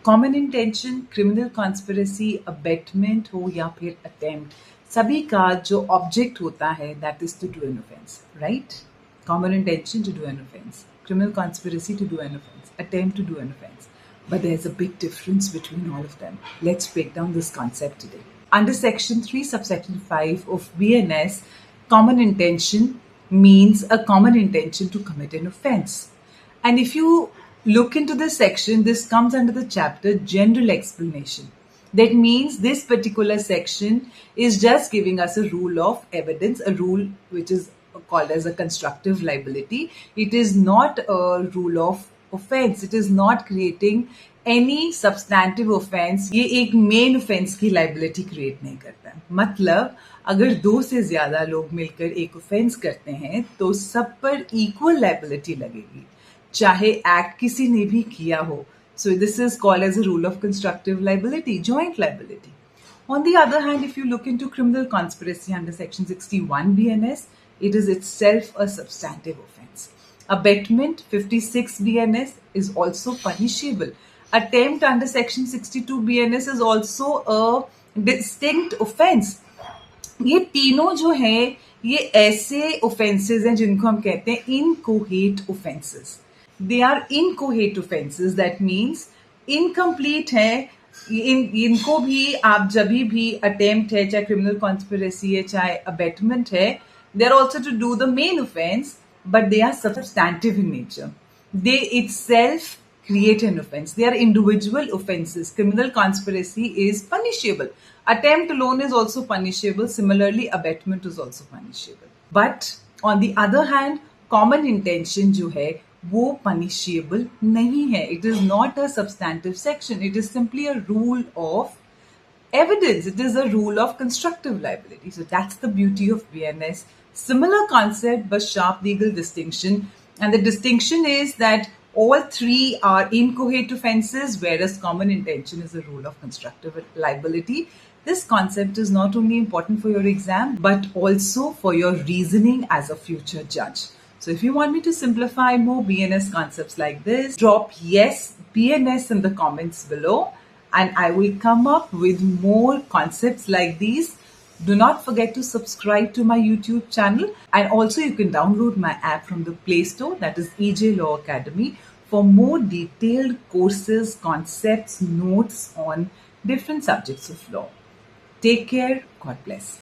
Common intention, criminal conspiracy, abetment हो या फिर अटेम्प्ट, सभी का जो ऑब्जेक्ट होता है that is to do an offence, right? Common intention to do an offense, criminal conspiracy to do an offense, attempt to do an offense. But there's a big difference between all of them. Let's break down this concept today. Under Section 3, Subsection 5 of BNS, common intention means a common intention to commit an offense. And if you look into this section, this comes under the chapter General Explanation. That means this particular section is just giving us a rule of evidence, a rule which is called as a constructive liability. It is not a rule of offense. It is not creating any substantive offense. ये एक main offense की liability create नहीं करता है. मतलब अगर 2 से ज्यादा लोग मिलकर एक offense करते हैं तो सब पर equal liability लगेगी, चाहे act किसी ने भी किया हो. So this is called as a rule of constructive liability, joint liability. On the other hand, if you look into criminal conspiracy under Section 61 BNS, it is itself a substantive offense. Abetment 56 BNS is also punishable. Attempt under Section 62 BNS is also a distinct offense. ये तीनों जो है ये ऐसे offenses हैं जिनको हम कहते हैं inchoate offenses. They are inchoate offenses. That means incomplete है. इनको भी आप जब भी attempt है, चाहे criminal conspiracy है, चाहे abetment है, they are also to do the main offense, but they are substantive in nature. They itself create an offense. They are individual offenses. Criminal conspiracy is punishable. Attempt alone is also punishable. Similarly, abetment is also punishable. But on the other hand, common intention जो है वो punishable नहीं है. It is not a substantive section. It is simply a rule of evidence. It is a rule of constructive liability. So that's the beauty of BNS. Similar concept but sharp legal distinction. And the distinction is that all three are inchoate offenses, whereas common intention is a rule of constructive liability. This concept is not only important for your exam, but also for your reasoning as a future judge. So if you want me to simplify more BNS concepts like this, drop yes BNS in the comments below and I will come up with more concepts like these. Do not forget to subscribe to my YouTube channel, and also you can download my app from the Play Store, that is EJ Law Academy, for more detailed courses, concepts, notes on different subjects of law. Take care. God bless.